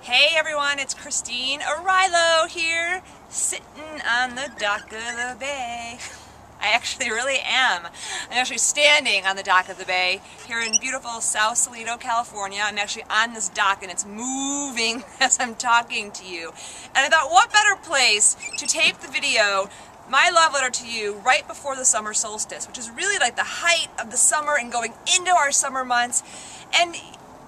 Hey everyone, it's Christine Arylo here, sitting on the dock of the bay. I actually really am. I'm actually standing on the dock of the bay here in beautiful South Salito, California. I'm actually on this dock and it's moving as I'm talking to you. And I thought, what better place to tape the video, my love letter to you, right before the summer solstice, which is really like the height of the summer and going into our summer months. And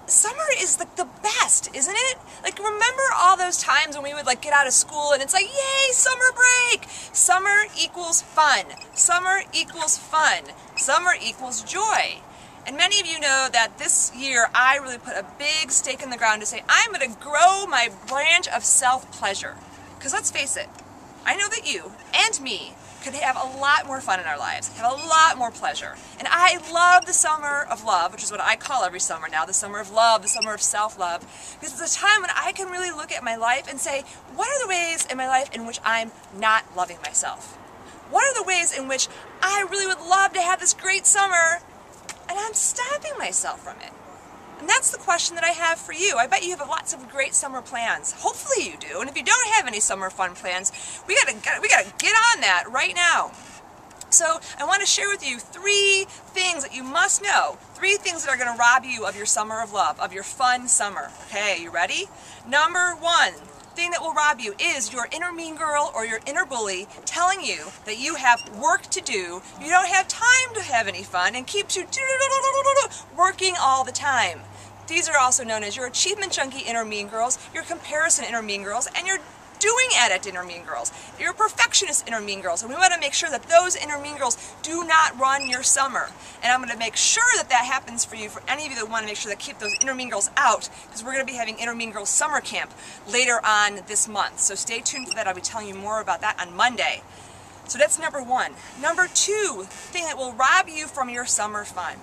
summer is like the best, isn't it? Like, remember all those times when we would like get out of school and it's like, yay, summer break! Summer equals fun. Summer equals fun. Summer equals joy. And many of you know that this year I really put a big stake in the ground to say I'm going to grow my branch of self-pleasure. Because let's face it, I know that you and me could have a lot more fun in our lives, have a lot more pleasure. And I love the summer of love, which is what I call every summer now, the summer of love, the summer of self-love, because it's a time when I can really look at my life and say, what are the ways in my life in which I'm not loving myself? What are the ways in which I really would love to have this great summer and I'm stopping myself from it? And that's the question that I have for you. I bet you have lots of great summer plans. Hopefully you do. And if you don't have any summer fun plans, we gotta get on that right now. So I want to share with you 3 things that you must know. 3 things that are going to rob you of your summer of love, of your fun summer. Okay, you ready? Number 1 thing that will rob you is your inner mean girl or your inner bully telling you that you have work to do, you don't have time to have any fun, and keeps you working all the time. These are also known as your achievement junkie inner mean girls, your comparison inner mean girls, and your doing addict inner mean girls, your perfectionist inner mean girls. And we want to make sure that those inner mean girls do not run your summer. And I'm going to make sure that that happens for you, for any of you that want to make sure that keep those inner mean girls out, because we're going to be having inner mean girls summer camp later on this month. So stay tuned for that. I'll be telling you more about that on Monday. So that's number 1. Number 2 thing that will rob you from your summer fun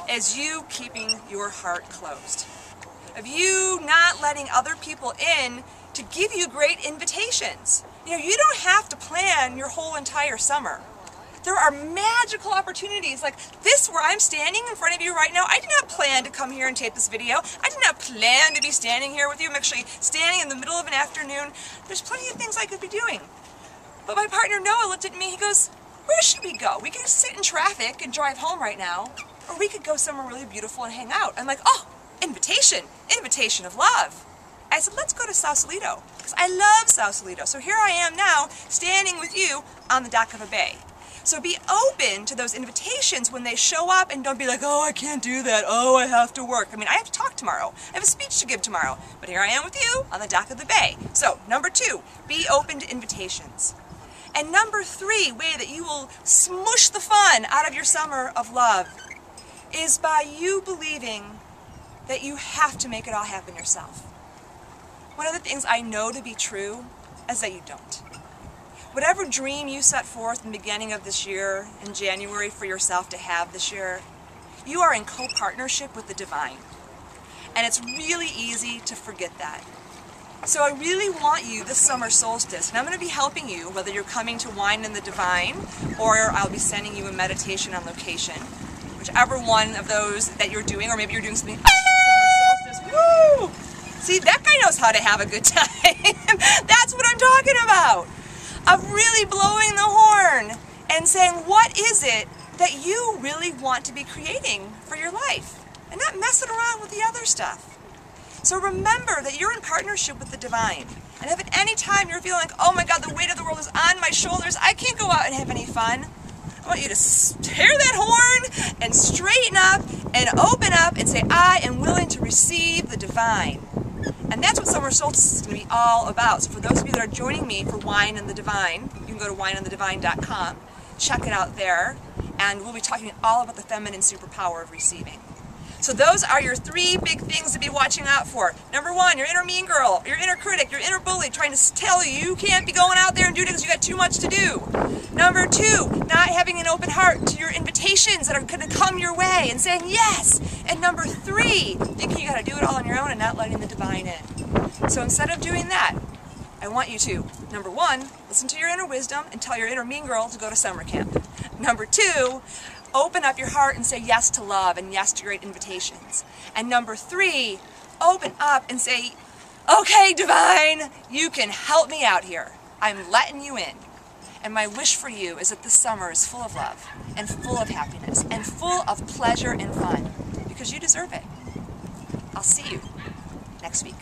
is you keeping your heart closed. Of you not letting other people in to give you great invitations. You know, you don't have to plan your whole entire summer. There are magical opportunities like this where I'm standing in front of you right now. I did not plan to come here and tape this video. I did not plan to be standing here with you. I'm actually standing in the middle of an afternoon. There's plenty of things I could be doing. But my partner Noah looked at me, he goes, where should we go? We can sit in traffic and drive home right now, or we could go somewhere really beautiful and hang out. I'm like, oh, invitation of love. I said, let's go to South Salito, because I love South Salito. So here I am now, standing with you on the dock of a bay. So be open to those invitations when they show up, and don't be like, oh, I can't do that. Oh, I have to work. I mean, I have to talk tomorrow. I have a speech to give tomorrow. But here I am with you on the dock of the bay. So, number 2, be open to invitations. And number 3 way that you will smush the fun out of your summer of love is by you believing that you have to make it all happen yourself. One of the things I know to be true is that you don't. Whatever dream you set forth in the beginning of this year, in January, for yourself to have this year, you are in co-partnership with the divine. And it's really easy to forget that. So I really want you this summer solstice, and I'm going to be helping you, whether you're coming to Wine in the Divine, or I'll be sending you a meditation on location, whichever one of those that you're doing, or maybe you're doing something summer solstice. Woo! See, that guy knows how to have a good time. That's what I'm talking about. Of really blowing the horn and saying, what is it that you really want to be creating for your life? And not messing around with the other stuff. So remember that you're in partnership with the divine. And if at any time you're feeling like, oh my God, the weight of the world is on my shoulders, I can't go out and have any fun, I want you to tear that horn and straighten up and open up and say, I am willing to receive the divine. And that's what summer solstice is going to be all about. So for those of you that are joining me for Wine in the Divine, you can go to wineandthedivine.com, check it out there, and we'll be talking all about the feminine superpower of receiving. So those are your 3 big things to be watching out for. Number 1, your inner mean girl, your inner critic, your inner bully trying to tell you you can't be going out there and doing it because you got too much to do. Number 2, not having an open heart to your invitations that are going to come your way and saying yes. And number 3, thinking you got to do it all on your own and not letting the divine in. So instead of doing that, I want you to, number 1, listen to your inner wisdom and tell your inner mean girl to go to summer camp. Number 2, open up your heart and say yes to love and yes to great invitations. And number 3, open up and say, Okay, Divine, you can help me out here. I'm letting you in. And my wish for you is that this summer is full of love and full of happiness and full of pleasure and fun because you deserve it. I'll see you next week.